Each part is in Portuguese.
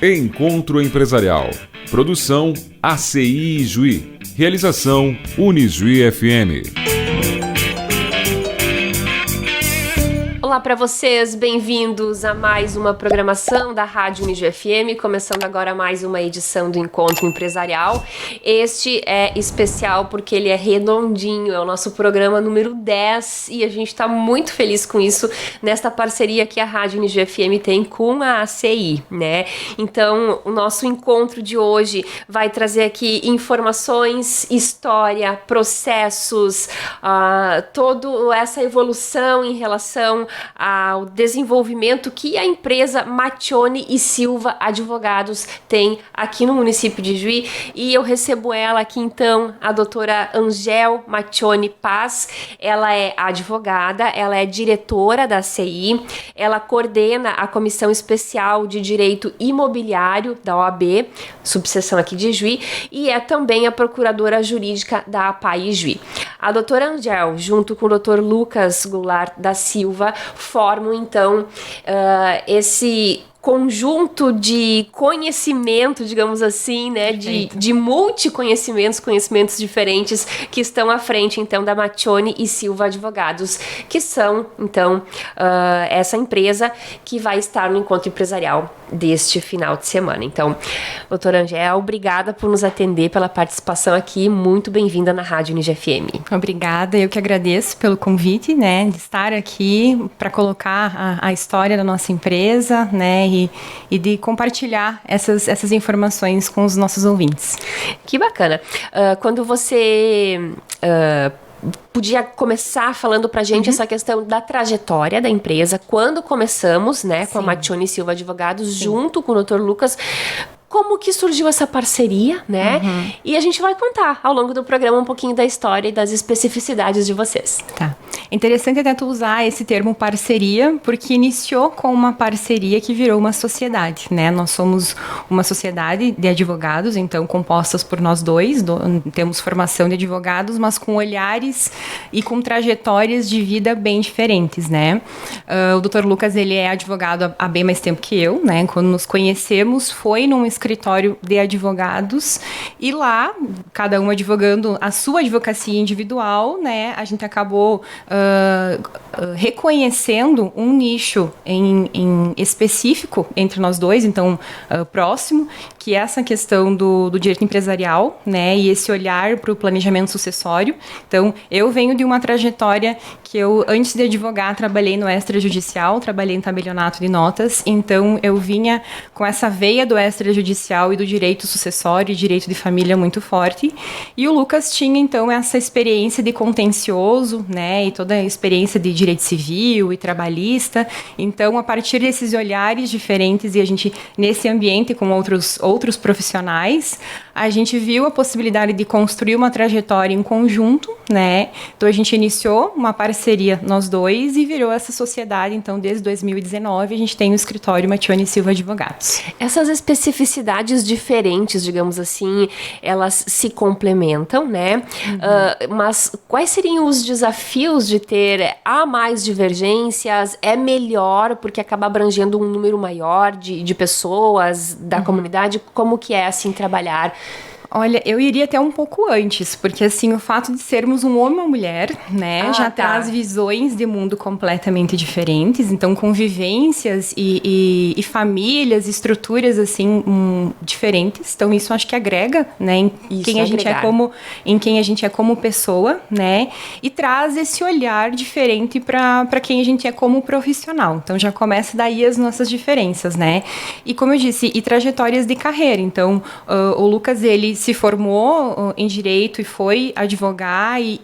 Encontro Empresarial. Produção ACI Juí. Realização Unijuí FM. Olá para vocês, bem-vindos a mais uma programação da Rádio Unijuí FM, começando agora mais uma edição do Encontro Empresarial. Este é especial porque ele é redondinho, é o nosso programa número 10 e a gente está muito feliz com isso, nesta parceria que a Rádio Unijuí FM tem com a ACI, né? Então, o nosso encontro de hoje vai trazer aqui informações, história, processos, toda essa evolução em relação ao desenvolvimento que a empresa Maccioni e Silva Advogados tem aqui no município de Juí, e eu recebo ela aqui então, a doutora Angel Maccioni Paz. Ela é advogada, ela é diretora da ACI, ela coordena a Comissão Especial de Direito Imobiliário da OAB, subseção aqui de Juí, e é também a procuradora jurídica da APAI Juí. A doutora Angel, junto com o doutor Lucas Goulart da Silva, formam então esse conjunto de conhecimento, digamos assim, né, de multiconhecimentos, conhecimentos diferentes que estão à frente, então, da Maccioni e Silva Advogados, que são, então, essa empresa que vai estar no encontro empresarial deste final de semana. Então, doutora Angel, obrigada por nos atender, pela participação aqui, muito bem-vinda na Rádio Unijuí FM. Obrigada, eu que agradeço pelo convite, né, de estar aqui para colocar a história da nossa empresa, né, e de compartilhar essas informações com os nossos ouvintes. Que bacana. Quando você podia começar falando pra gente essa questão da trajetória da empresa, quando começamos, né, com a Maccioni e Silva Advogados, junto com o Dr. Lucas, como que surgiu essa parceria, né? E a gente vai contar ao longo do programa um pouquinho da história e das especificidades de vocês. Tá. É interessante até tu usar esse termo parceria, porque iniciou com uma parceria que virou uma sociedade, né? Nós somos uma sociedade de advogados, então compostas por nós dois, temos formação de advogados, mas com olhares e com trajetórias de vida bem diferentes, né? O Dr. Lucas, ele é advogado há bem mais tempo que eu, né? Quando nos conhecemos, foi num escritório de advogados, e lá, cada um advogando a sua advocacia individual, né, a gente acabou reconhecendo um nicho em específico entre nós dois, então, próximo, que é essa questão do direito empresarial, né, e esse olhar para o planejamento sucessório. Então, eu venho de uma trajetória que eu, antes de advogar, trabalhei no extrajudicial, trabalhei em tabelionato de notas, então eu vinha com essa veia do extrajudicial e do direito sucessório e direito de família muito forte, e o Lucas tinha então essa experiência de contencioso, né, e toda a experiência de direito civil e trabalhista. Então, a partir desses olhares diferentes, e a gente, nesse ambiente com outros profissionais, a gente viu a possibilidade de construir uma trajetória em conjunto, né, então a gente iniciou uma parceria nós dois e virou essa sociedade. Então, desde 2019 a gente tem o escritório Maccioni e Silva Advogados. Essas especificidades diferentes, digamos assim, elas se complementam, né? Mas quais seriam os desafios de ter mais divergências? É melhor porque acaba abrangendo um número maior de pessoas da comunidade? Como que é, assim, trabalhar? Olha, eu iria até um pouco antes, porque assim, o fato de sermos um homem e uma mulher, né, traz visões de mundo completamente diferentes, então convivências e famílias, estruturas assim, diferentes, então isso acho que agrega, né, em quem a gente é como pessoa, né, e traz esse olhar diferente para quem a gente é como profissional, então já começa daí as nossas diferenças, né, e como eu disse, e trajetórias de carreira. Então, o Lucas, ele se formou em direito e foi advogar e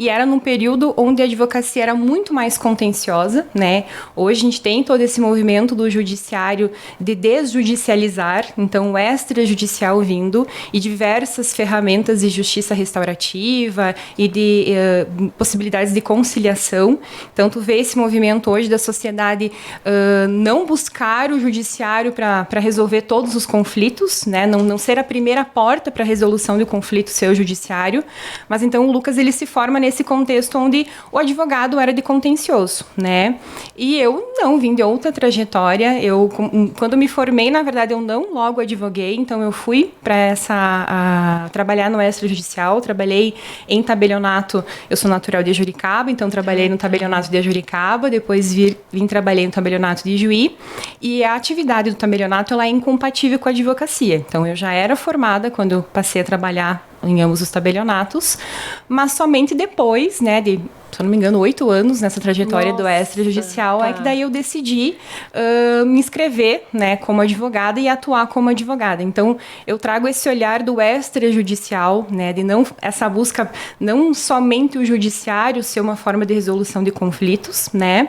era num período onde a advocacia era muito mais contenciosa, né? Hoje a gente tem todo esse movimento do judiciário de desjudicializar, então o extrajudicial vindo e diversas ferramentas de justiça restaurativa e de possibilidades de conciliação. Então tu vê esse movimento hoje da sociedade não buscar o judiciário para resolver todos os conflitos, né? Não ser a primeira porta porta para a resolução do conflito seu judiciário, mas então o Lucas ele se forma nesse contexto onde o advogado era de contencioso, né? E eu não, vim de outra trajetória. Eu, quando me formei, na verdade, eu não logo advoguei, então eu fui para trabalhar no extrajudicial, trabalhei em tabelionato. Eu sou natural de Juricaba, então trabalhei no tabelionato de Juricaba, depois vim trabalhei no tabelionato de Juí, e a atividade do tabelionato ela é incompatível com a advocacia. Então eu já era formada quando eu passei a trabalhar em ambos os tabelionatos, mas somente depois, né, de, se eu não me engano, 8 anos nessa trajetória do extrajudicial, é que daí eu decidi me inscrever, né, como advogada e atuar como advogada. Então, eu trago esse olhar do extrajudicial, né, de não essa busca, não somente o judiciário ser uma forma de resolução de conflitos, né,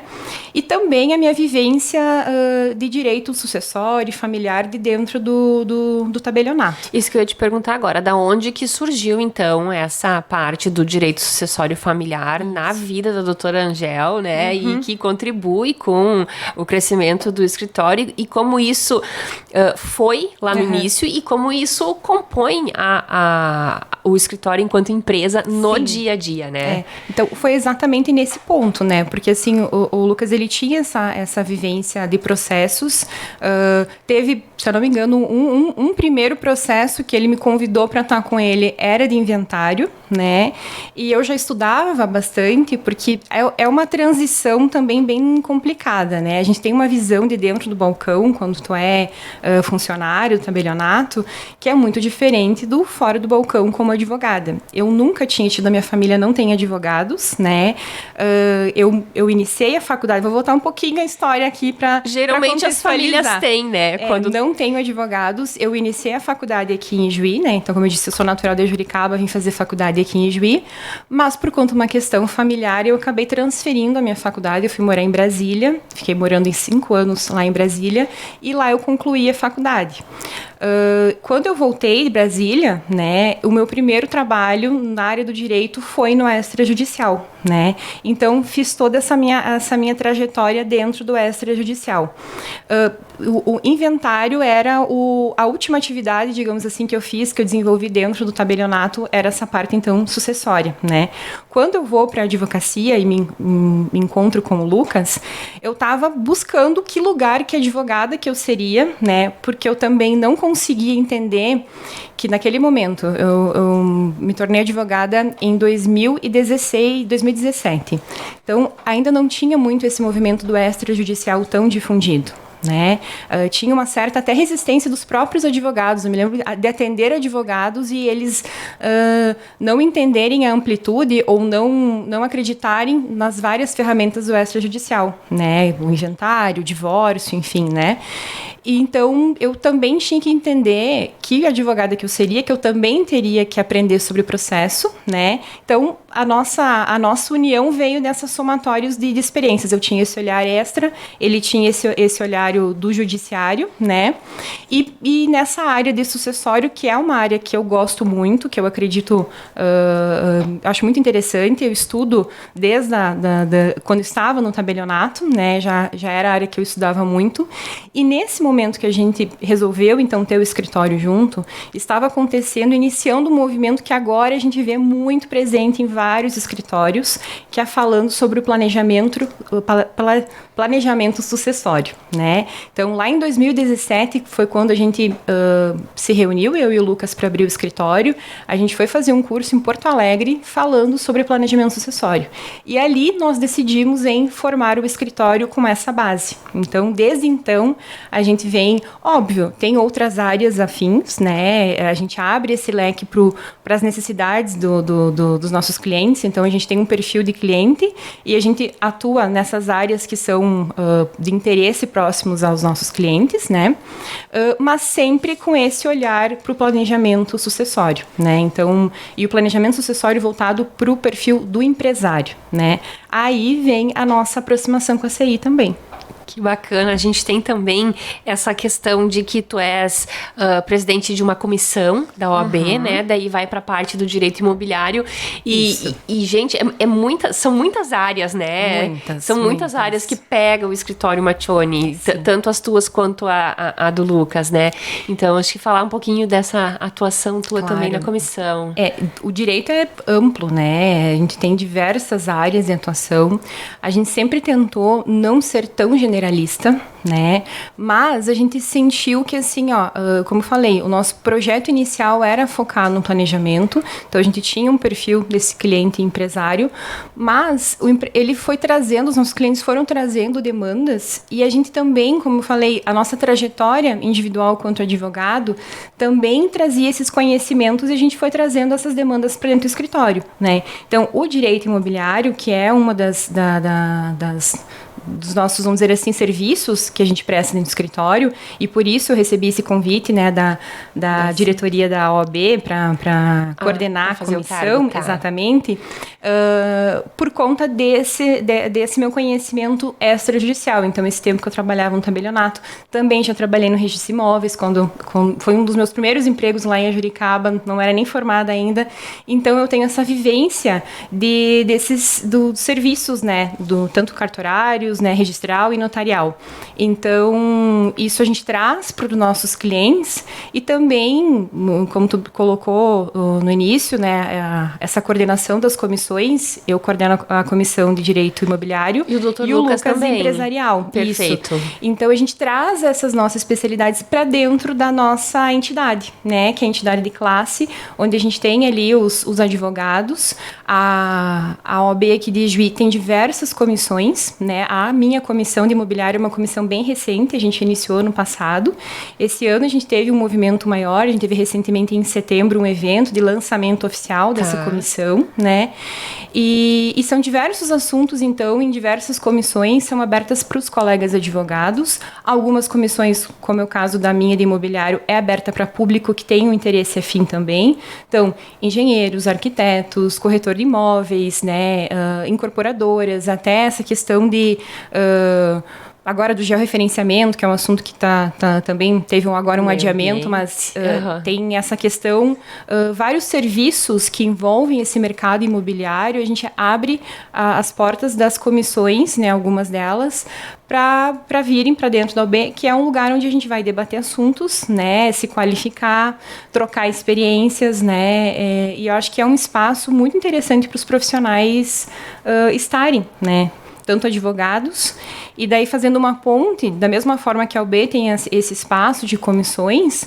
e também a minha vivência de direito sucessório e familiar de dentro do tabelionato. Isso que eu ia te perguntar agora, da onde que surgiu, então, essa parte do direito sucessório familiar na vida da doutora Angel, né? E que contribui com o crescimento do escritório e como isso foi lá no início e como isso compõe o escritório enquanto empresa no dia a dia, né? Então, foi exatamente nesse ponto, né? Porque, assim, o Lucas, ele tinha essa vivência de processos. Teve, se eu não me engano, um primeiro processo que ele me convidou para estar com ele era de inventário, né? E eu já estudava bastante, porque é uma transição também bem complicada, né? A gente tem uma visão de dentro do balcão, quando tu é funcionário do tabelionato, que é muito diferente do fora do balcão como advogada. Eu nunca tinha tido, a minha família não tem advogados, né? Eu iniciei a faculdade, vou voltar um pouquinho a história aqui para geralmente as famílias têm, né? Quando não tenho advogados, eu iniciei a faculdade aqui em Juí, né? Então, como eu disse, eu sou natural de Juricaba, vim fazer faculdade aqui em Juí, mas por conta de uma questão familiar, eu acabei transferindo a minha faculdade, eu fui morar em Brasília, fiquei morando em 5 anos lá em Brasília, e lá eu concluí a faculdade. Quando eu voltei de Brasília, né, o meu primeiro trabalho na área do direito foi no extrajudicial, né? Então, fiz toda essa minha trajetória dentro do extrajudicial. O inventário era a última atividade, digamos assim, que eu fiz, que eu desenvolvi dentro do tabelionato, era essa parte, então, sucessória, né? Quando eu vou para a advocacia e me encontro com o Lucas, eu estava buscando que lugar, que advogada que eu seria, né? Porque eu também não conseguia entender que naquele momento eu me tornei advogada em 2017. Então, ainda não tinha muito esse movimento do extrajudicial tão difundido, né? Tinha uma certa até resistência dos próprios advogados. Eu me lembro de atender advogados e eles não entenderem a amplitude ou não acreditarem nas várias ferramentas do extrajudicial, né? O inventário, o divórcio, enfim, né? E então, eu também tinha que entender que advogada que eu seria, que eu também teria que aprender sobre o processo, né? Então, a nossa união veio dessas somatórios de experiências. Eu tinha esse olhar extra, ele tinha esse olhar do judiciário, né? E nessa área de sucessório, que é uma área que eu gosto muito, que eu acredito, acho muito interessante, eu estudo desde quando estava no tabelionato, né? Já era a área que eu estudava muito. E nesse momento que a gente resolveu, então, ter o escritório junto, estava acontecendo, iniciando um movimento que agora a gente vê muito presente em vários escritórios, que é falando sobre o planejamento sucessório, né? Então, lá em 2017, foi quando a gente se reuniu, eu e o Lucas, para abrir o escritório. A gente foi fazer um curso em Porto Alegre falando sobre planejamento sucessório. E ali nós decidimos em formar o escritório com essa base. Então, desde então, a gente vem, óbvio, tem outras áreas afins, né? A gente abre esse leque para as necessidades dos nossos clientes. Então, a gente tem um perfil de cliente e a gente atua nessas áreas que são de interesse próximos aos nossos clientes, né? Mas sempre com esse olhar para o planejamento sucessório, né? Então, e o planejamento sucessório voltado para o perfil do empresário, né? Aí vem a nossa aproximação com a CI também. Que bacana. A gente tem também essa questão de que tu és presidente de uma comissão da OAB, né? Daí vai para a parte do direito imobiliário. E gente, são muitas áreas, né? São muitas áreas que pegam o escritório Maccioni, tanto as tuas quanto a do Lucas, né? Então, acho que falar um pouquinho dessa atuação tua também na comissão. O direito é amplo, né? A gente tem diversas áreas de atuação. A gente sempre tentou não ser tão generalista, né? Mas a gente sentiu que, assim, como eu falei, o nosso projeto inicial era focar no planejamento. Então, a gente tinha um perfil desse cliente empresário, mas ele foi trazendo, os nossos clientes foram trazendo demandas e a gente também, como eu falei, a nossa trajetória individual quanto advogado também trazia esses conhecimentos e a gente foi trazendo essas demandas para dentro do escritório, né? Então, o direito imobiliário, que é uma dos nossos, vamos dizer assim, serviços que a gente presta dentro do escritório, e por isso eu recebi esse convite, né, da diretoria da OAB para coordenar a comissão, exatamente, por conta desse meu conhecimento extrajudicial. Então, esse tempo que eu trabalhava no tabelionato, também já trabalhei no registro de imóveis, quando foi um dos meus primeiros empregos lá em Juricaba, não era nem formada ainda, então eu tenho essa vivência dos serviços, né, tanto cartorários, né, registral e notarial. Então, isso a gente traz para os nossos clientes e também, como tu colocou no início, né, essa coordenação das comissões, eu coordeno a comissão de direito imobiliário e o Dr. Lucas também. Empresarial. Perfeito. Isso. Então, a gente traz essas nossas especialidades para dentro da nossa entidade, né, que é a entidade de classe, onde a gente tem ali os advogados, a OAB aqui de Juí tem diversas comissões, né, a minha comissão de imobiliário é uma comissão bem recente, a gente iniciou no passado. Esse ano a gente teve um movimento maior, a gente teve recentemente em setembro um evento de lançamento oficial dessa comissão, né? E são diversos assuntos, então, em diversas comissões, são abertas para os colegas advogados. Algumas comissões, como é o caso da minha de imobiliário, é aberta para público que tem um interesse afim também. Então, engenheiros, arquitetos, corretor de imóveis, né, incorporadoras, até essa questão de... agora do georreferenciamento, que é um assunto que também teve agora um adiamento, mas tem essa questão, vários serviços que envolvem esse mercado imobiliário, a gente abre as portas das comissões, né, algumas delas, para virem para dentro da OAB, que é um lugar onde a gente vai debater assuntos, né, se qualificar, trocar experiências, né, e eu acho que é um espaço muito interessante para os profissionais estarem, né, tanto advogados, e daí fazendo uma ponte, da mesma forma que a OAB tem esse espaço de comissões,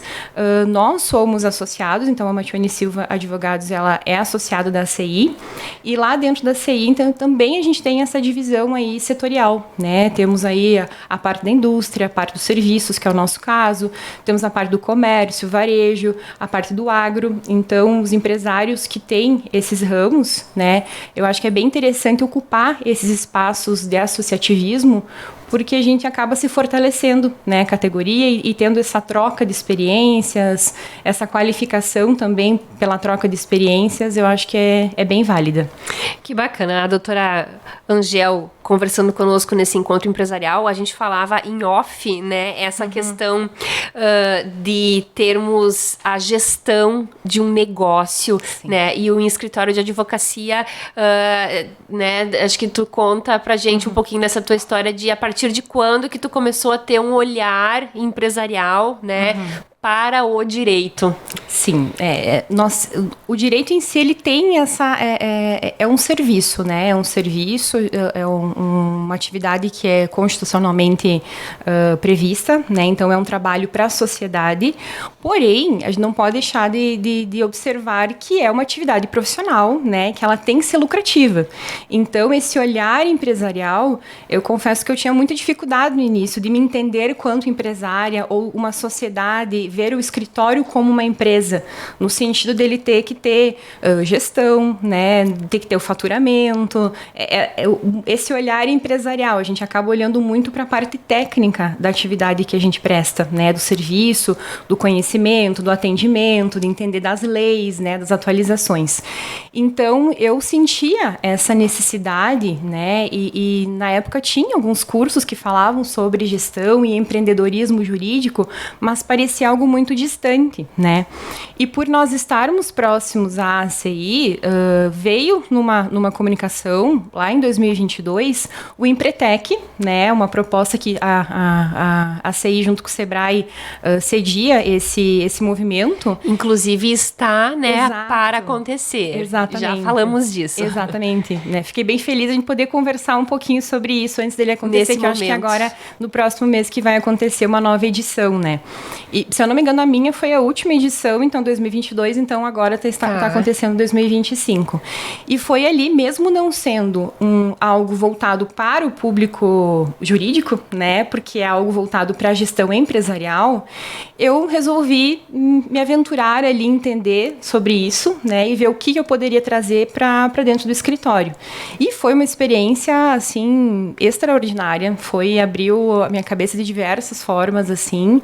nós somos associados, então a Maccioni Silva Advogados, ela é associada da CI, e lá dentro da CI, então, também a gente tem essa divisão aí setorial, né, temos aí a parte da indústria, a parte dos serviços, que é o nosso caso, temos a parte do comércio, varejo, a parte do agro, então os empresários que têm esses ramos, né, eu acho que é bem interessante ocupar esses espaços de associativismo, porque a gente acaba se fortalecendo, né, categoria e tendo essa troca de experiências, essa qualificação também pela troca de experiências, eu acho que é bem válida. Que bacana. A doutora Angel, conversando conosco nesse encontro empresarial, a gente falava em off, né, essa questão de termos a gestão de um negócio, né, e o escritório de advocacia, né, acho que tu conta pra gente um pouquinho dessa tua história de a partir de quando que tu começou a ter um olhar empresarial, né, para o direito. Sim, o direito em si, ele tem essa... É um serviço, né? É um serviço, uma atividade que é constitucionalmente prevista, né? Então, é um trabalho para a sociedade. Porém, a gente não pode deixar de observar que é uma atividade profissional, né? Que ela tem que ser lucrativa. Então, esse olhar empresarial, eu confesso que eu tinha muita dificuldade no início de me entender quanto empresária ou uma sociedade, ver o escritório como uma empresa empresa, no sentido dele ter que ter gestão, né, ter que ter o faturamento, esse olhar empresarial. A gente acaba olhando muito para a parte técnica da atividade que a gente presta, né, do serviço, do conhecimento, do atendimento, de entender das leis, né, das atualizações. Então, eu sentia essa necessidade, né, e na época tinha alguns cursos que falavam sobre gestão e empreendedorismo jurídico, mas parecia algo muito distante, né? E por nós estarmos próximos à ACI, veio numa comunicação, lá em 2022, o Empretec, né, uma proposta que a ACI junto com o Sebrae cedia esse movimento. Inclusive está, né, para acontecer. Exatamente. Já falamos disso. Exatamente. Né? Fiquei bem feliz de poder conversar um pouquinho sobre isso antes dele acontecer, que eu acho que agora, no próximo mês, que vai acontecer uma nova edição, né? E, se eu não me engano, a minha foi a última edição, então 2022, então agora está acontecendo 2025. E foi ali, mesmo não sendo algo voltado para o público jurídico, né? Porque é algo voltado para a gestão empresarial, eu resolvi me aventurar ali, entender sobre isso, né? E ver o que eu poderia trazer para dentro do escritório. E foi uma experiência, assim, extraordinária. Abriu a minha cabeça de diversas formas, assim.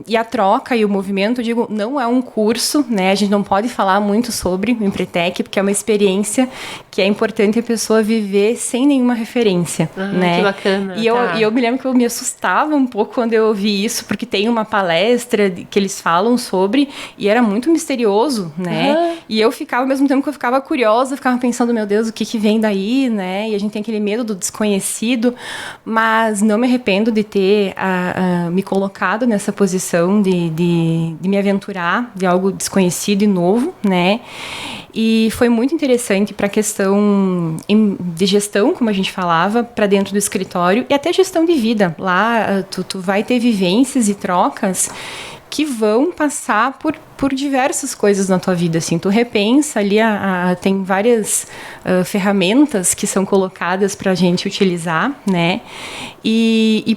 E a troca e o movimento, eu digo, não é um curso, né? A gente não pode falar muito sobre o Empretec, porque é uma experiência que é importante a pessoa viver sem nenhuma referência, né? Que bacana. E eu me lembro que eu me assustava um pouco quando eu ouvi isso, porque tem uma palestra que eles falam sobre, e era muito misterioso, né? E eu ficava, ao mesmo tempo que eu ficava curiosa, eu ficava pensando, meu Deus, o que vem daí, né? E a gente tem aquele medo do desconhecido, mas não me arrependo de ter me colocado nessa posição de me aventurar de algo desconhecido e novo, né? E foi muito interessante para a questão de gestão, como a gente falava, para dentro do escritório, e até gestão de vida. Lá tu vai ter vivências e trocas que vão passar por diversas coisas na tua vida, assim. Tu repensa ali, tem várias ferramentas que são colocadas para a gente utilizar, né? E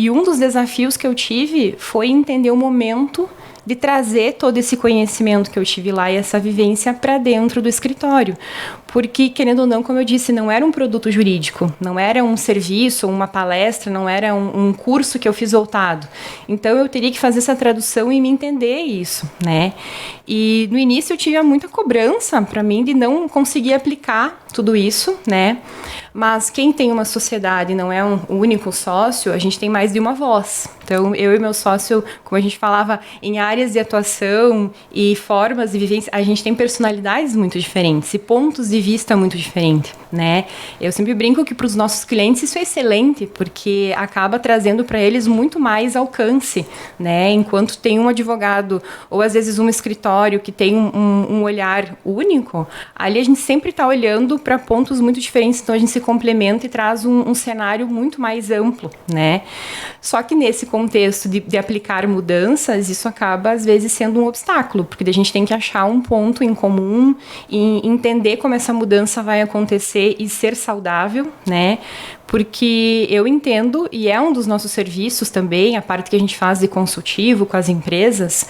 um dos desafios que eu tive foi entender o momento de trazer todo esse conhecimento que eu tive lá e essa vivência para dentro do escritório. Porque, querendo ou não, como eu disse, não era um produto jurídico, não era um serviço, uma palestra, não era um curso que eu fiz voltado. Então, eu teria que fazer essa tradução e me entender isso, né? E, no início, eu tinha muita cobrança para mim de não conseguir aplicar tudo isso, né? Mas quem tem uma sociedade e não é um único sócio, a gente tem mais de uma voz. Então, eu e meu sócio, como a gente falava, em áreas de atuação e formas de vivência, a gente tem personalidades muito diferentes e pontos de vista muito diferentes, né? Eu sempre brinco que para os nossos clientes isso é excelente, porque acaba trazendo para eles muito mais alcance, né? Enquanto tem um advogado ou às vezes um escritório que tem um olhar único, ali a gente sempre está olhando para pontos muito diferentes, então a gente se complementa e traz um cenário muito mais amplo, né? Só que nesse contexto de aplicar mudanças, isso acaba às vezes sendo um obstáculo, porque a gente tem que achar um ponto em comum e entender como essa mudança vai acontecer e ser saudável, né? Porque eu entendo, e é um dos nossos serviços também, a parte que a gente faz de consultivo com as empresas,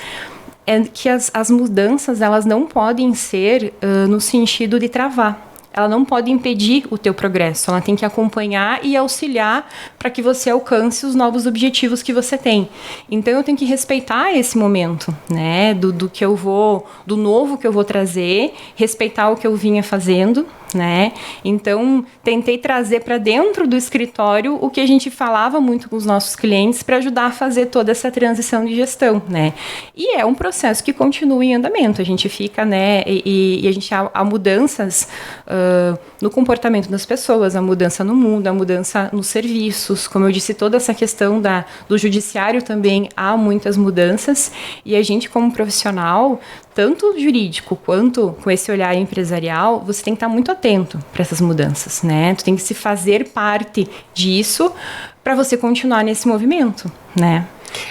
é que as mudanças, elas não podem ser no sentido de travar. Ela não pode impedir o teu progresso, ela tem que acompanhar e auxiliar para que você alcance os novos objetivos que você tem. Então, eu tenho que respeitar esse momento, né, do novo que eu vou trazer, respeitar o que eu vinha fazendo, né? Então, tentei trazer para dentro do escritório o que a gente falava muito com os nossos clientes para ajudar a fazer toda essa transição de gestão, né? E é um processo que continua em andamento. A gente fica, né? E a gente há mudanças no comportamento das pessoas, a mudança no mundo, a mudança nos serviços. Como eu disse, toda essa questão do judiciário também há muitas mudanças. E a gente, como profissional, tanto jurídico quanto com esse olhar empresarial, você tem que estar muito atento para essas mudanças, né? Tu tem que se fazer parte disso para você continuar nesse movimento, né?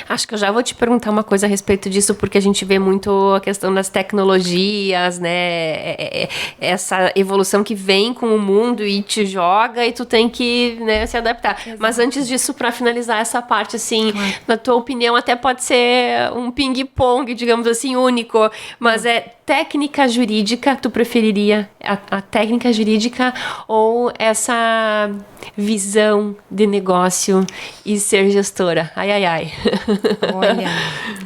Acho que eu já vou te perguntar uma coisa a respeito disso, porque a gente vê muito a questão das tecnologias, né? Essa evolução que vem com o mundo e te joga e tu tem que, né, se adaptar. Exato. Mas antes disso, para finalizar essa parte, assim, na tua opinião, até pode ser um ping-pong, digamos assim, único, mas técnica jurídica, tu preferiria a técnica jurídica ou essa visão de negócio e ser gestora? Ai, ai, ai. Olha,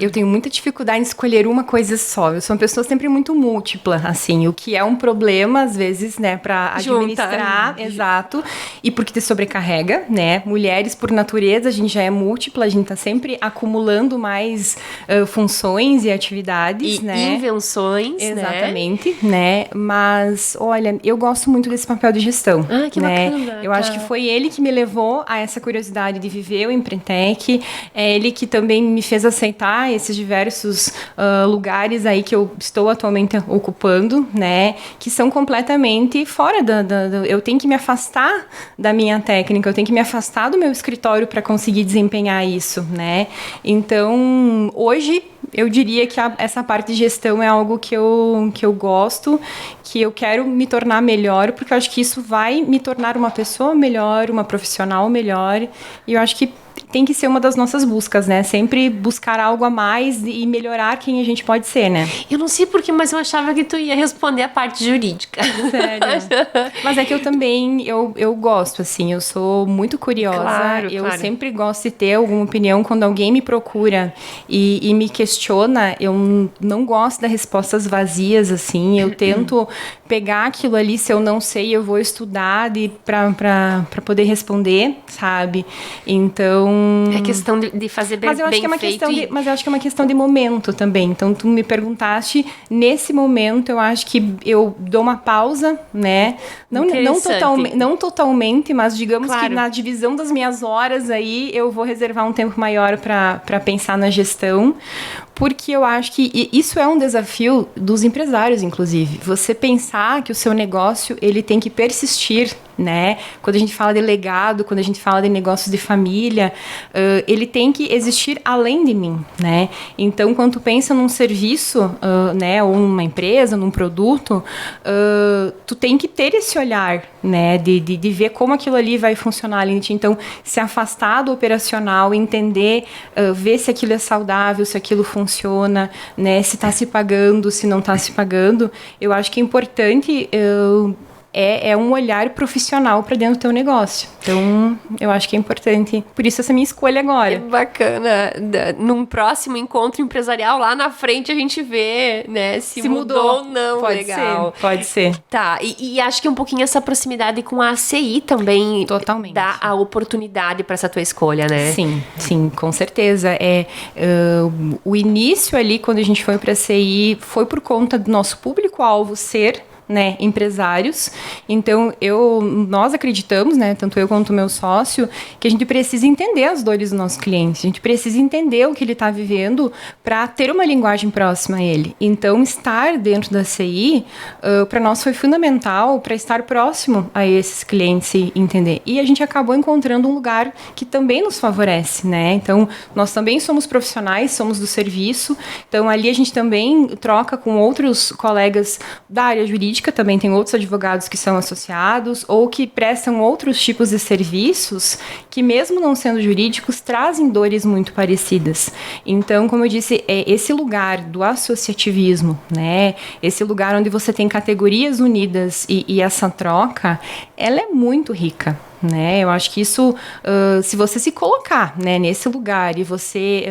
eu tenho muita dificuldade em escolher uma coisa só. Eu sou uma pessoa sempre muito múltipla, assim, o que é um problema, às vezes, né, para administrar. Exato. E porque te sobrecarrega, né? Mulheres, por natureza, a gente já é múltipla, a gente tá sempre acumulando mais funções e atividades, e né? Invenções. Exatamente, né? Mas, olha, eu gosto muito desse papel de gestão. Ah, que né? bacana. Eu acho que foi ele que me levou a essa curiosidade de viver o Empreendtec. É ele que também me fez aceitar esses diversos lugares aí que eu estou atualmente ocupando, né? Que são completamente fora eu tenho que me afastar da minha técnica, eu tenho que me afastar do meu escritório para conseguir desempenhar isso, né? Então, hoje eu diria que essa parte de gestão é algo que eu gosto, que eu quero me tornar melhor, porque eu acho que isso vai me tornar uma pessoa melhor, uma profissional melhor, e eu acho que tem que ser uma das nossas buscas, né? Sempre buscar algo a mais e melhorar quem a gente pode ser, né? Eu não sei porquê, mas eu achava que tu ia responder a parte jurídica. Sério? Mas é que eu também, eu gosto, assim, eu sou muito curiosa. Claro. Sempre gosto de ter alguma opinião. Quando alguém me procura e me questiona, eu não gosto das respostas vazias, assim. Eu tento pegar aquilo ali, se eu não sei, eu vou estudar pra poder responder, sabe? Então... É questão de fazer bem feito. Mas eu acho que é uma questão de momento também. Então, tu me perguntaste, nesse momento, eu acho que eu dou uma pausa, né? Não totalmente, mas digamos que na divisão das minhas horas aí, eu vou reservar um tempo maior para pensar na gestão. Porque eu acho que isso é um desafio dos empresários, inclusive. Você pensar que o seu negócio, ele tem que persistir, né? Quando a gente fala de legado, quando a gente fala de negócios de família, ele tem que existir além de mim, né? Então, quando tu pensa num serviço, né, ou numa empresa, num produto, tu tem que ter esse olhar, né, de ver como aquilo ali vai funcionar ali. Então, se afastar do operacional, entender, ver se aquilo é saudável, se aquilo funciona, né, se está se pagando, se não está se pagando. Eu acho que é importante... É um olhar profissional para dentro do teu negócio. Então, eu acho que é importante. Por isso, essa minha escolha agora. É bacana. Num próximo encontro empresarial, lá na frente, a gente vê, né, se mudou ou não. Pode ser. Tá, e acho que um pouquinho essa proximidade com a ACI também totalmente dá a oportunidade para essa tua escolha, né? Sim, com certeza. O início ali, quando a gente foi para a ACI, foi por conta do nosso público-alvo ser... né, empresários. Então, nós acreditamos, né, tanto eu quanto o meu sócio, que a gente precisa entender as dores do nosso cliente. A gente precisa entender o que ele está vivendo para ter uma linguagem próxima a ele. Então, estar dentro da CI, para nós foi fundamental para estar próximo a esses clientes e entender. E a gente acabou encontrando um lugar que também nos favorece, né? Então, nós também somos profissionais, somos do serviço. Então, ali a gente também troca com outros colegas da área jurídica, também tem outros advogados que são associados ou que prestam outros tipos de serviços que, mesmo não sendo jurídicos, trazem dores muito parecidas. Então, como eu disse, esse lugar do associativismo, né? Esse lugar onde você tem categorias unidas e essa troca, ela é muito rica. Né? Eu acho que isso, se você se colocar, né, nesse lugar e você...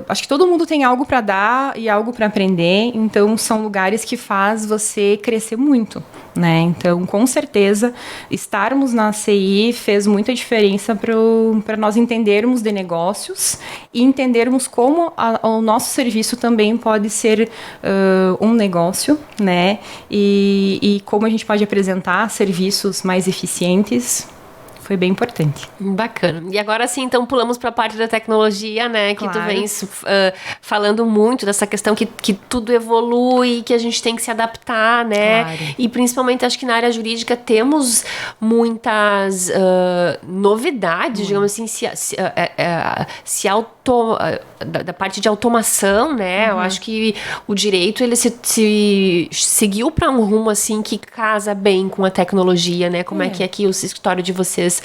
acho que todo mundo tem algo para dar e algo para aprender, então são lugares que faz você crescer muito, né? Então, com certeza, estarmos na ACI fez muita diferença para nós entendermos de negócios e entendermos como o nosso serviço também pode ser um negócio, né? E como a gente pode apresentar serviços mais eficientes, foi bem importante. Bacana. E agora sim, então pulamos para a parte da tecnologia, né? Que tu vens falando muito dessa questão que tudo evolui, que a gente tem que se adaptar, né? Claro. E principalmente acho que na área jurídica temos muitas novidades, digamos assim, da parte de automação, né? Eu acho que o direito ele se seguiu para um rumo assim que casa bem com a tecnologia, né? Como é que aqui o escritório de vocês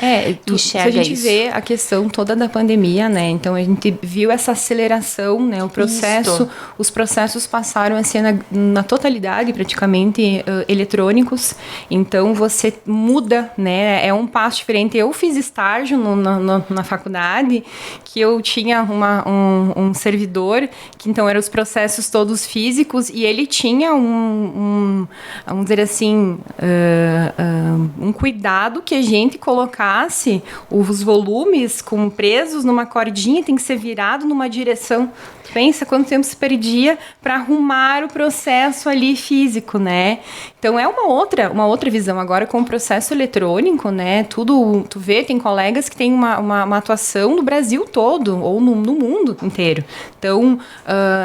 enxerga isso? Se a gente vê a questão toda da pandemia, né? Então a gente viu essa aceleração, né? Os processos passaram a ser na totalidade praticamente eletrônicos. Então você muda, né? É um passo diferente. Eu fiz estágio na faculdade que eu tinha um servidor que então eram os processos todos físicos e ele tinha vamos dizer assim, um cuidado que a gente colocasse os volumes presos numa cordinha, tem que ser virado numa direção. Pensa quanto tempo se perdia para arrumar o processo ali físico, né? Então é uma outra visão. Agora com o processo eletrônico, né? Tudo, tu vê, tem colegas que têm uma atuação no Brasil todo ou no mundo inteiro. Então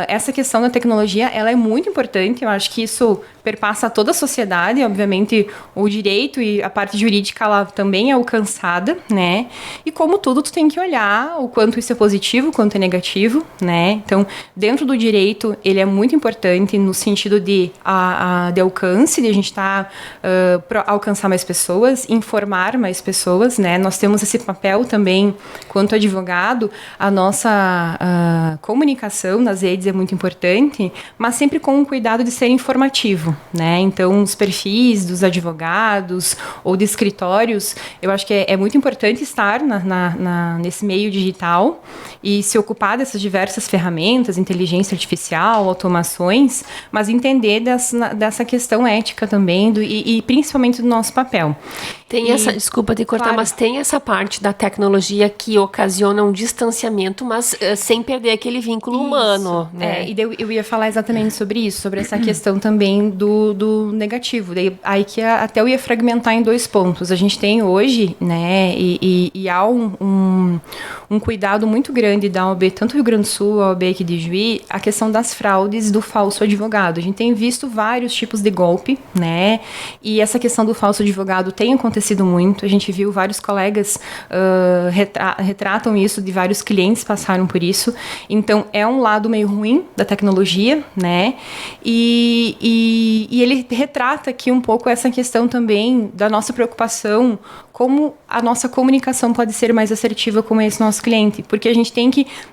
essa questão da tecnologia, ela é muito importante. Eu acho que isso perpassa toda a sociedade. Obviamente o direito e a parte jurídica ela também é alcançada, né? E como tudo, tu tem que olhar o quanto isso é positivo, o quanto é negativo, né? Então, dentro do direito, ele é muito importante no sentido de alcance, de a gente alcançar mais pessoas, informar mais pessoas, né? Nós temos esse papel também, quanto advogado, a nossa comunicação nas redes é muito importante, mas sempre com o cuidado de ser informativo, né? Então, os perfis dos advogados ou de escritórios, eu acho que é muito importante estar nesse meio digital e se ocupar dessas diversas ferramentas, inteligência artificial, automações, mas entender dessa questão ética também e principalmente do nosso papel. Desculpa te cortar, claro. Mas tem essa parte da tecnologia que ocasiona um distanciamento, mas sem perder aquele vínculo humano, né? E eu ia falar exatamente sobre isso, sobre essa questão também do negativo. Aí que até eu ia fragmentar em 2 pontos. A gente tem hoje, né, e há um cuidado muito grande da OAB, tanto Rio Grande do Sul, a OAB aqui de Juí, a questão das fraudes do falso advogado. A gente tem visto vários tipos de golpe, né, e essa questão do falso advogado tem acontecido muito. A gente viu vários colegas retratam isso, de vários clientes passaram por isso. Então, é um lado meio ruim da tecnologia, né, e ele retrata aqui um pouco essa questão também da nossa preocupação, como a nossa comunicação pode ser mais assertiva com esse nosso cliente, porque a gente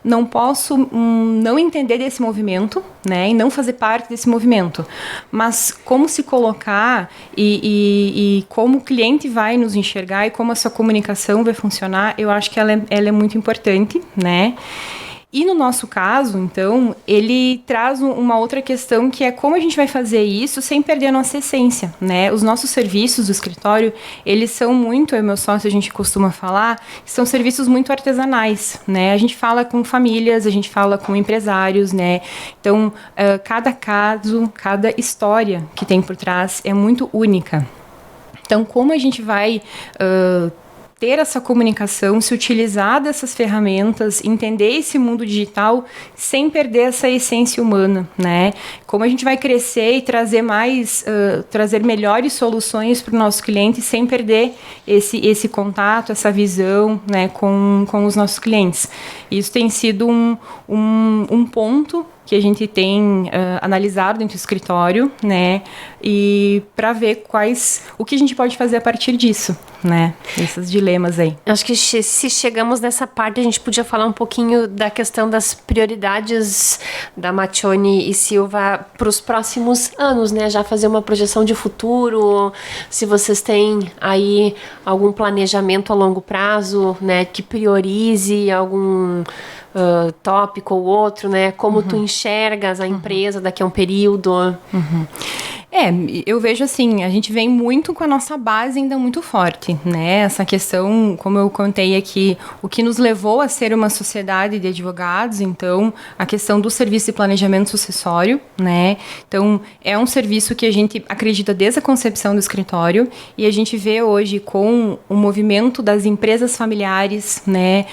não posso não entender desse movimento, né, e não fazer parte desse movimento, mas como se colocar e como o cliente vai nos enxergar e como a sua comunicação vai funcionar, eu acho que ela é muito importante, né. E no nosso caso, então, ele traz uma outra questão que é como a gente vai fazer isso sem perder a nossa essência, né? Os nossos serviços do escritório, eles são muito, eu e meu sócio, a gente costuma falar, são serviços muito artesanais, né? A gente fala com famílias, a gente fala com empresários, né? Então, cada caso, cada história que tem por trás é muito única. Então, como a gente vai ter essa comunicação, se utilizar dessas ferramentas, entender esse mundo digital sem perder essa essência humana, né? Como a gente vai crescer e trazer trazer melhores soluções para o nosso cliente sem perder esse contato, essa visão, né, com os nossos clientes. Isso tem sido um ponto que a gente tem analisado dentro do escritório, né, e para ver o que a gente pode fazer a partir disso, né, esses dilemas aí. Acho que se chegamos nessa parte, a gente podia falar um pouquinho da questão das prioridades da Maccioni e Silva para os próximos anos, né, já fazer uma projeção de futuro, se vocês têm aí algum planejamento a longo prazo, né, que priorize algum tópico ou outro, né? Como tu enxergas a empresa daqui a um período? Eu vejo assim, a gente vem muito com a nossa base ainda muito forte, né? Essa questão, como eu contei aqui, o que nos levou a ser uma sociedade de advogados, então, a questão do serviço de planejamento sucessório, né? Então, é um serviço que a gente acredita desde a concepção do escritório e a gente vê hoje com o movimento das empresas familiares, né?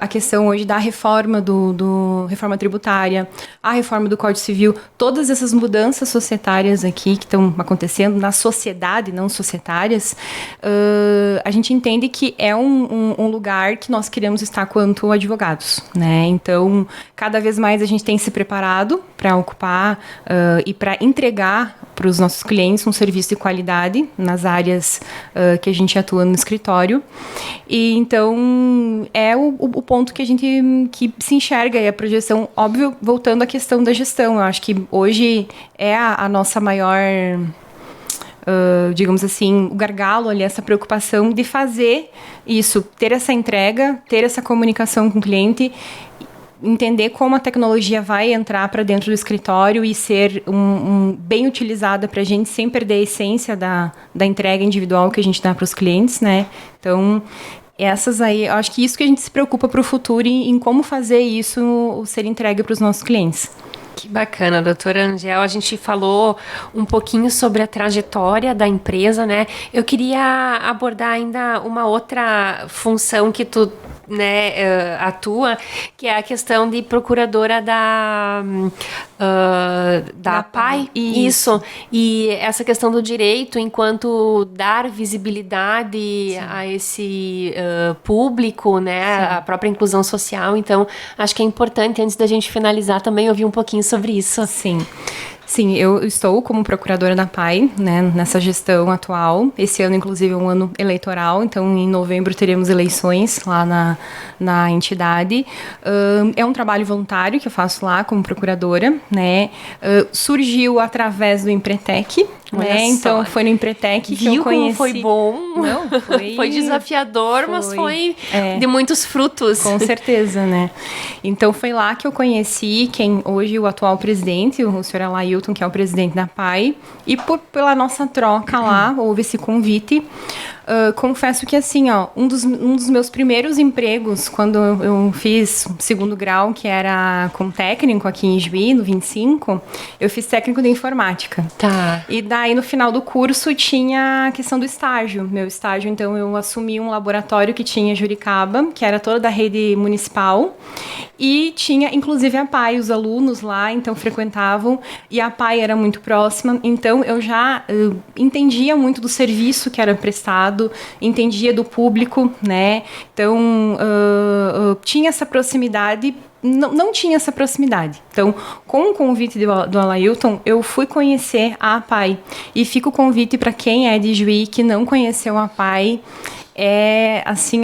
A questão hoje da reforma reforma tributária, a reforma do Código Civil, todas essas mudanças societárias aqui que estão acontecendo na sociedade, não societárias, a gente entende que é um lugar que nós queremos estar quanto advogados, né? Então, cada vez mais a gente tem se preparado para ocupar e para entregar para os nossos clientes um serviço de qualidade nas áreas que a gente atua no escritório. E então é o ponto que a gente que se enxerga e a projeção, óbvio, voltando à questão da gestão. Eu acho que hoje é a nossa maior, digamos assim, o gargalo ali, essa preocupação de fazer isso, ter essa entrega, ter essa comunicação com o cliente, entender como a tecnologia vai entrar para dentro do escritório e ser bem utilizada para a gente, sem perder a essência da entrega individual que a gente dá para os clientes, né? Então, essas aí, eu acho que isso que a gente se preocupa para o futuro em como fazer isso ser entregue para os nossos clientes. Que bacana, doutora Angel. A gente falou um pouquinho sobre a trajetória da empresa, né? Eu queria abordar ainda uma outra função que tu, né, atua, que é a questão de procuradora da APAI. Isso. E essa questão do direito enquanto dar visibilidade a esse público, né, a própria inclusão social. Então, acho que é importante, antes da gente finalizar, também ouvir um pouquinho sobre isso. Sim, eu estou como procuradora da APAI, né, nessa gestão atual. Esse ano, inclusive, é um ano eleitoral, então em novembro teremos eleições lá na entidade. É um trabalho voluntário que eu faço lá como procuradora, né? Surgiu através do Empretec, né? Então foi no Empretec que eu conheci. Como foi bom? Não, foi desafiador, mas foi de muitos frutos. Com certeza, né? Então foi lá que eu conheci quem hoje o atual presidente, o senhor Alailton, que é o presidente da APAI, e pela nossa troca lá, houve esse convite. Confesso que, assim, um dos meus primeiros empregos, quando eu fiz segundo grau, que era como técnico aqui em Juí, no 25, eu fiz técnico de informática. Tá. E daí, no final do curso, tinha a questão do estágio. Meu estágio, então, eu assumi um laboratório que tinha em Juricaba, que era toda da rede municipal, e tinha, inclusive, a APAI, os alunos lá, então, frequentavam, e a APAI era muito próxima, então, eu já entendia muito do serviço que era prestado, entendia do público, né? Então, tinha essa proximidade, não tinha essa proximidade. Então, com o convite do Alailton, eu fui conhecer a APAI. E fica o convite para quem é de Juí que não conheceu a APAI. É, assim,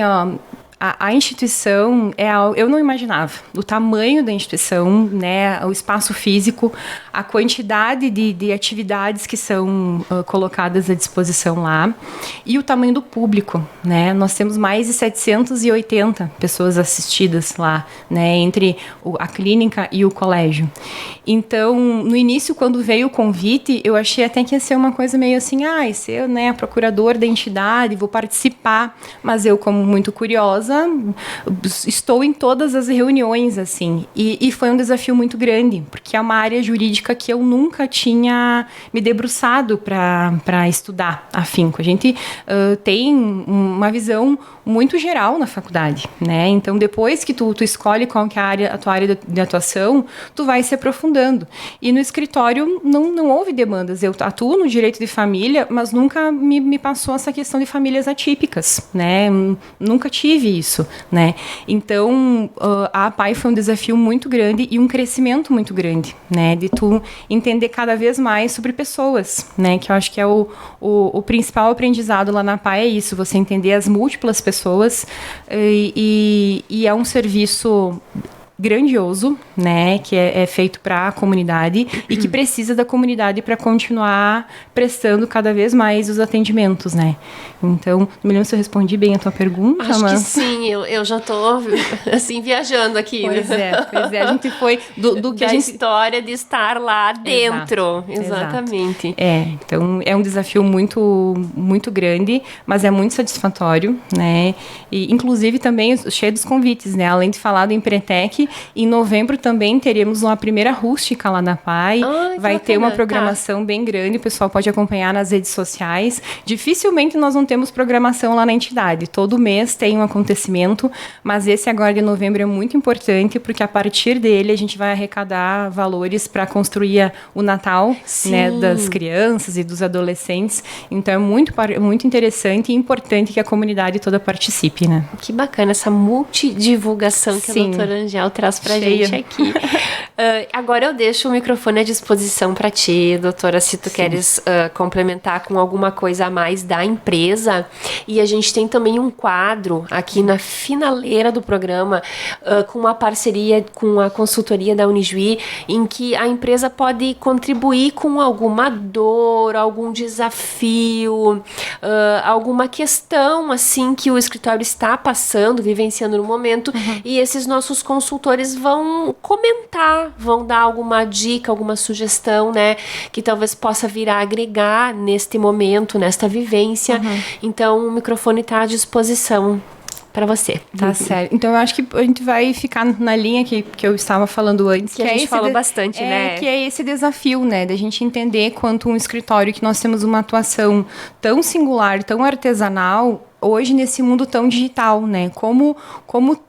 a instituição é algo, eu não imaginava o tamanho da instituição, né, o espaço físico, a quantidade de atividades que são colocadas à disposição lá e o tamanho do público, né? Nós temos mais de 780 pessoas assistidas lá, né, entre a clínica e o colégio. Então, no início, quando veio o convite, eu achei até que ia ser uma coisa meio assim, ser, né, a procuradora da entidade, vou participar, mas eu, como muito curiosa, estou em todas as reuniões, assim, e foi um desafio muito grande, porque é uma área jurídica que eu nunca tinha me debruçado para estudar afinco. A gente tem uma visão muito geral na faculdade, né? Então, depois que tu escolhe qual que é a tua área de atuação, tu vai se aprofundando. E no escritório não houve demandas. Eu atuo no direito de família, mas nunca me passou essa questão de famílias atípicas, né? Nunca tive isso, né? Então, a APAI foi um desafio muito grande e um crescimento muito grande, né? De tu entender cada vez mais sobre pessoas, né? Que eu acho que é o principal aprendizado lá na APAI, é isso, você entender as múltiplas pessoas e é um serviço grandioso, né, que é feito para a comunidade e que precisa da comunidade para continuar prestando cada vez mais os atendimentos, né. Então, não me lembro se eu respondi bem a tua pergunta, Acho que sim, eu já tô, assim, viajando aqui. Pois é, a gente foi do que da a gente... história de estar lá dentro. Exatamente. Então é um desafio muito, muito grande, mas é muito satisfatório, né? E, inclusive, também cheio dos convites, né? Além de falar do Empretec, em novembro também teremos uma primeira rústica lá na PAI. Vai ter uma programação bem grande, o pessoal pode acompanhar nas redes sociais. Dificilmente nós não temos programação lá na entidade. Todo mês tem um acontecimento, mas esse agora de novembro é muito importante, porque a partir dele a gente vai arrecadar valores para construir o Natal, né, das crianças e dos adolescentes. Então é muito interessante e importante que a comunidade toda participe, né? Que bacana essa multidivulgação que a doutora Angel traz pra gente aqui. Agora eu deixo o microfone à disposição para ti, doutora, se tu queres complementar com alguma coisa a mais da empresa. E a gente tem também um quadro aqui na finaleira do programa com uma parceria com a consultoria da Unijuí, em que a empresa pode contribuir com alguma dor, algum desafio, alguma questão assim que o escritório está passando, vivenciando no momento, e esses nossos consultores vão comentar, vão dar alguma dica, alguma sugestão, né, que talvez possa vir a agregar neste momento, nesta vivência. Então o microfone está à disposição para você. Tá certo. Então eu acho que a gente vai ficar na linha que eu estava falando antes. Que a gente falou bastante, né? Que é esse desafio, né? Da gente entender quanto um escritório que nós temos uma atuação tão singular, tão artesanal, hoje nesse mundo tão digital, né? Como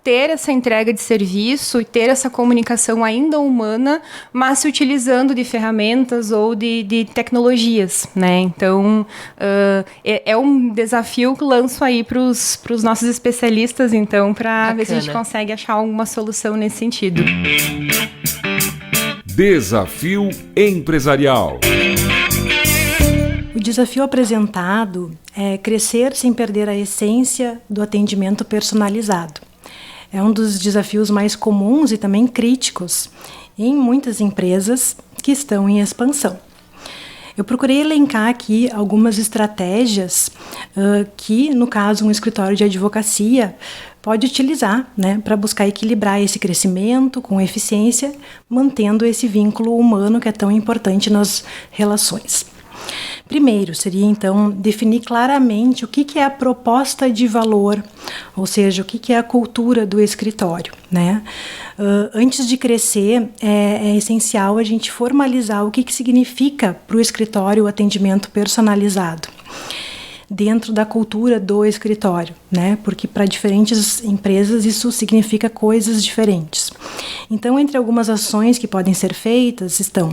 ter essa entrega de serviço e ter essa comunicação ainda humana, mas se utilizando de ferramentas ou de tecnologias, né? Então, é um desafio que lanço aí para os nossos especialistas, então, para ver se a gente consegue achar alguma solução nesse sentido. Desafio empresarial. O desafio apresentado é crescer sem perder a essência do atendimento personalizado. É um dos desafios mais comuns e também críticos em muitas empresas que estão em expansão. Eu procurei elencar aqui algumas estratégias que, no caso, um escritório de advocacia pode utilizar, né, para buscar equilibrar esse crescimento com eficiência, mantendo esse vínculo humano que é tão importante nas relações. Primeiro, seria então definir claramente o que é a proposta de valor, ou seja, o que é a cultura do escritório, né? Antes de crescer, é essencial a gente formalizar o que significa para o escritório o atendimento personalizado dentro da cultura do escritório, né? Porque para diferentes empresas isso significa coisas diferentes. Então, entre algumas ações que podem ser feitas estão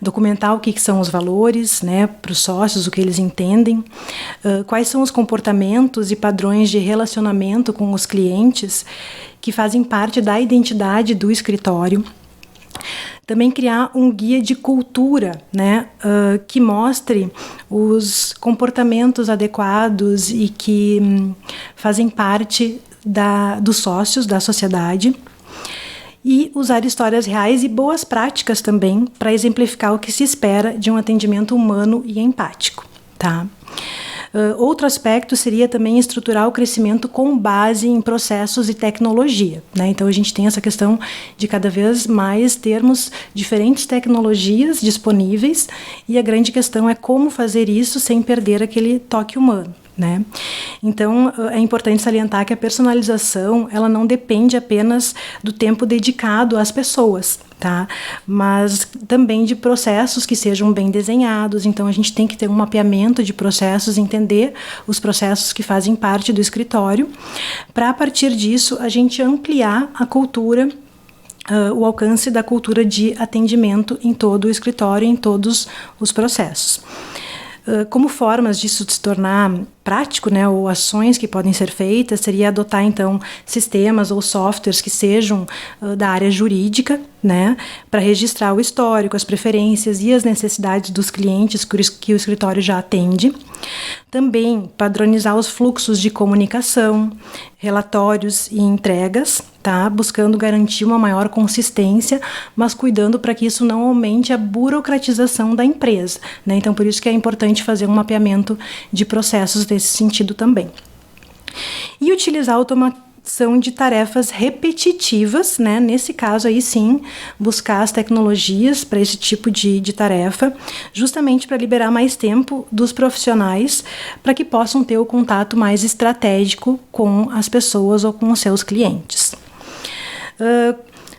documentar o que são os valores, né, para os sócios, o que eles entendem, quais são os comportamentos e padrões de relacionamento com os clientes que fazem parte da identidade do escritório. Também criar um guia de cultura, né, que mostre os comportamentos adequados e que fazem parte dos sócios da sociedade. E usar histórias reais e boas práticas também para exemplificar o que se espera de um atendimento humano e empático, tá? Outro aspecto seria também estruturar o crescimento com base em processos e tecnologia, né? Então a gente tem essa questão de cada vez mais termos diferentes tecnologias disponíveis e a grande questão é como fazer isso sem perder aquele toque humano, né? Então é importante salientar que a personalização ela não depende apenas do tempo dedicado às pessoas, tá? Mas também de processos que sejam bem desenhados. Então a gente tem que ter um mapeamento de processos, entender os processos que fazem parte do escritório, para a partir disso a gente ampliar a cultura, o alcance da cultura de atendimento em todo o escritório, em todos os processos. Como formas disso se tornar prático, né, ou ações que podem ser feitas, seria adotar, então, sistemas ou softwares que sejam da área jurídica, né, para registrar o histórico, as preferências e as necessidades dos clientes que o escritório já atende. Também padronizar os fluxos de comunicação, relatórios e entregas, tá? Buscando garantir uma maior consistência, mas cuidando para que isso não aumente a burocratização da empresa, né? Então, por isso que é importante fazer um mapeamento de processos nesse sentido também. E utilizar a automação de tarefas repetitivas, né? Nesse caso aí sim, buscar as tecnologias para esse tipo de tarefa, justamente para liberar mais tempo dos profissionais para que possam ter o contato mais estratégico com as pessoas ou com os seus clientes.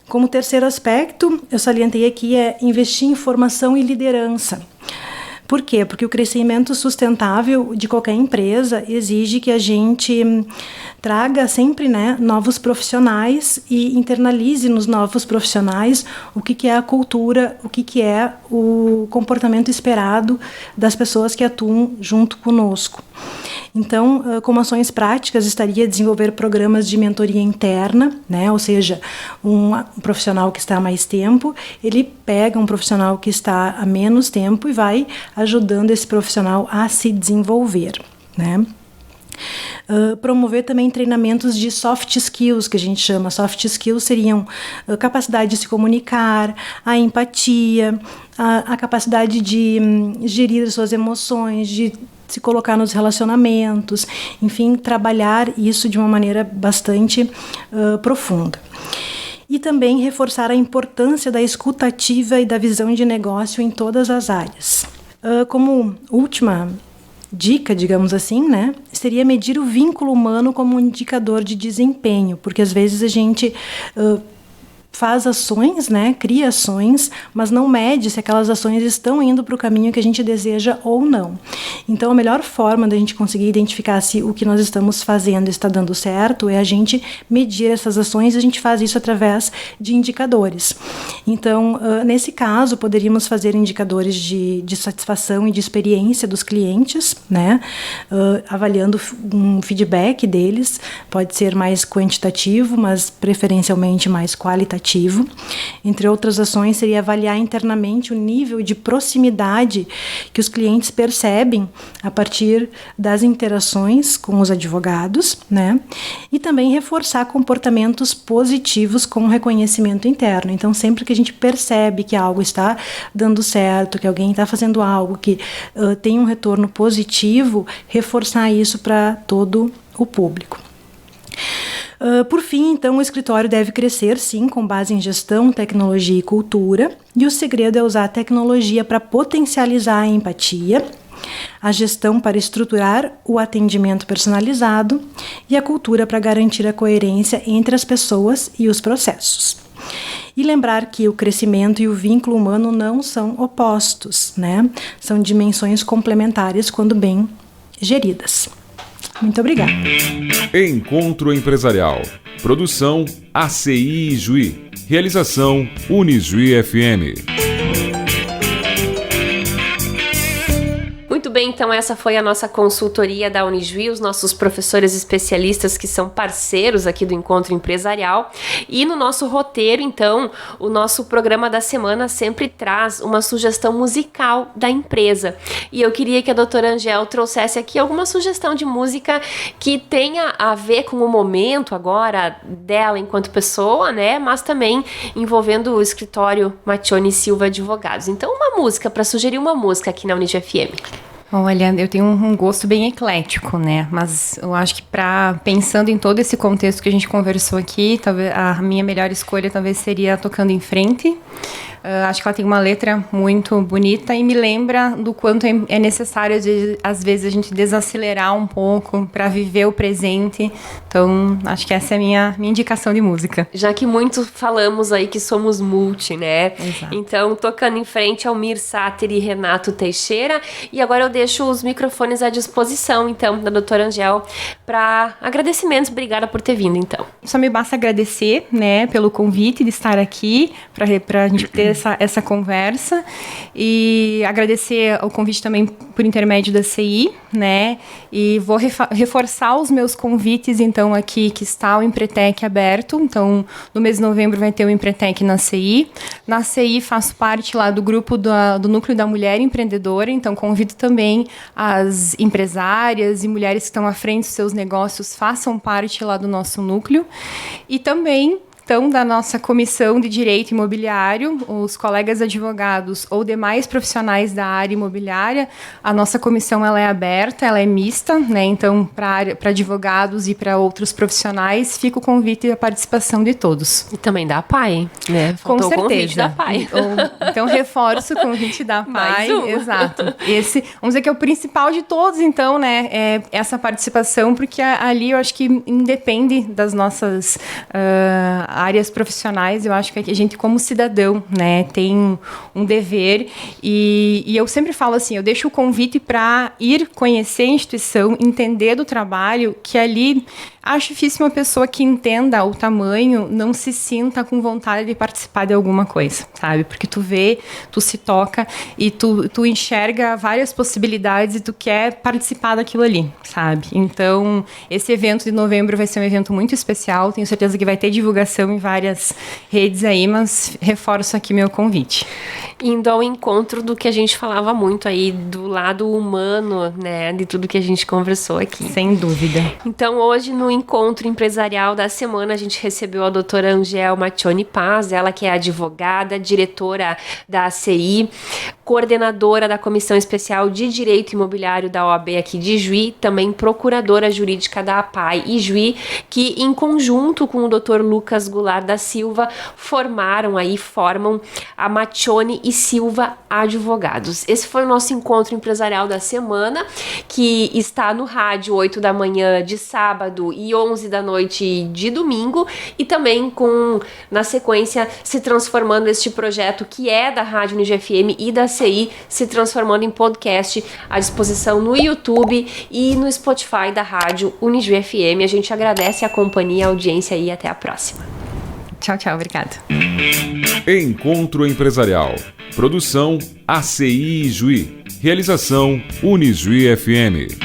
Como terceiro aspecto, eu salientei aqui investir em formação e liderança. Por quê? Porque o crescimento sustentável de qualquer empresa exige que a gente traga sempre, né, novos profissionais e internalize nos novos profissionais o que é a cultura, o que é o comportamento esperado das pessoas que atuam junto conosco. Então, como ações práticas, estaria desenvolver programas de mentoria interna, né? Ou seja, um profissional que está há mais tempo, ele pega um profissional que está há menos tempo e vai ajudando esse profissional a se desenvolver, né? Promover também treinamentos de soft skills, que a gente chama. Soft skills seriam capacidade de se comunicar, a empatia, a capacidade de gerir as suas emoções, de se colocar nos relacionamentos, enfim, trabalhar isso de uma maneira bastante profunda. E também reforçar a importância da escuta ativa e da visão de negócio em todas as áreas. Como última dica, digamos assim, né, seria medir o vínculo humano como um indicador de desempenho, porque às vezes a gente faz ações, né, cria ações, mas não mede se aquelas ações estão indo para o caminho que a gente deseja ou não. Então, a melhor forma da gente conseguir identificar se o que nós estamos fazendo está dando certo é a gente medir essas ações, e a gente faz isso através de indicadores. Então, nesse caso, poderíamos fazer indicadores de satisfação e de experiência dos clientes, né, avaliando um feedback deles, pode ser mais quantitativo, mas preferencialmente mais qualitativo. Entre outras ações, seria avaliar internamente o nível de proximidade que os clientes percebem a partir das interações com os advogados, né? E também reforçar comportamentos positivos com reconhecimento interno. Então, sempre que a gente percebe que algo está dando certo, que alguém está fazendo algo que tem um retorno positivo, reforçar isso para todo o público. Por fim, então, o escritório deve crescer, sim, com base em gestão, tecnologia e cultura. E o segredo é usar a tecnologia para potencializar a empatia, a gestão para estruturar o atendimento personalizado e a cultura para garantir a coerência entre as pessoas e os processos. E lembrar que o crescimento e o vínculo humano não são opostos, né? São dimensões complementares quando bem geridas. Muito obrigada. Encontro Empresarial. Produção ACI Juí. Realização Unijuí FM. Muito bem, então essa foi a nossa consultoria da Unijuí, os nossos professores especialistas que são parceiros aqui do Encontro Empresarial. E no nosso roteiro, então, o nosso programa da semana sempre traz uma sugestão musical da empresa. E eu queria que a doutora Angel trouxesse aqui alguma sugestão de música que tenha a ver com o momento agora dela enquanto pessoa, né? Mas também envolvendo o escritório Mattioni Silva Advogados. Então, uma música, para sugerir uma música aqui na Unijuí FM. Olha, eu tenho um gosto bem eclético, né? Mas eu acho que pensando em todo esse contexto que a gente conversou aqui, talvez a minha melhor escolha talvez seria Tocando em Frente. Acho que ela tem uma letra muito bonita e me lembra do quanto é necessário, às vezes, a gente desacelerar um pouco para viver o presente. Então, acho que essa é a minha indicação de música. Já que muito falamos aí que somos multi, né? Exato. Então, Tocando em Frente, Almir Sater e Renato Teixeira. E agora eu deixo os microfones à disposição, então, da doutora Angel, para agradecimentos. Obrigada por ter vindo, então. Só me basta agradecer, né, pelo convite de estar aqui, para a gente ter essa conversa e agradecer o convite também por intermédio da CI, né? E vou reforçar os meus convites, então, aqui que está o Empretec aberto. Então, no mês de novembro vai ter o Empretec na CI. Na CI faço parte lá do grupo do Núcleo da Mulher Empreendedora, então convido também as empresárias e mulheres que estão à frente dos seus negócios, façam parte lá do nosso núcleo. E também, então, da nossa comissão de direito imobiliário, os colegas advogados ou demais profissionais da área imobiliária, a nossa comissão ela é aberta, ela é mista, né? Então, para advogados e para outros profissionais, fica o convite e a participação de todos. E também da PAI, né? Faltou com certeza. O convite da PAI. Então, reforço o convite da PAI. Mais um. Exato. Esse, vamos dizer que é o principal de todos, então, né? É essa participação, porque ali eu acho que independe das nossas áreas profissionais, eu acho que a gente, como cidadão, né, tem um dever e eu sempre falo assim, eu deixo o convite para ir conhecer a instituição, entender do trabalho, que ali acho difícil uma pessoa que entenda o tamanho não se sinta com vontade de participar de alguma coisa, sabe? Porque tu vê, tu se toca e tu enxerga várias possibilidades e tu quer participar daquilo ali, sabe? Então, esse evento de novembro vai ser um evento muito especial, tenho certeza que vai ter divulgação em várias redes aí, mas reforço aqui meu convite. Indo ao encontro do que a gente falava muito aí, do lado humano, né, de tudo que a gente conversou aqui. Sem dúvida. Então, hoje, no encontro empresarial da semana, a gente recebeu a doutora Angel Maccioni Paz, ela que é advogada, diretora da ACI, coordenadora da Comissão Especial de Direito Imobiliário da OAB aqui de Juí, também procuradora jurídica da APAI e Juí, que em conjunto com o Dr. Lucas Goulart da Silva formam a Maccioni e Silva Advogados. Esse foi o nosso encontro empresarial da semana, que está no rádio 8 da manhã de sábado e 11 da noite de domingo, e também na sequência, se transformando este projeto que é da Rádio Unijuí FM e da CI, se transformando em podcast à disposição no YouTube e no Spotify da Rádio Unijuí FM. A gente agradece a companhia, a audiência e até a próxima. Tchau, tchau, obrigada. Encontro Empresarial. Produção ACI Juí. Realização Unijuí FM.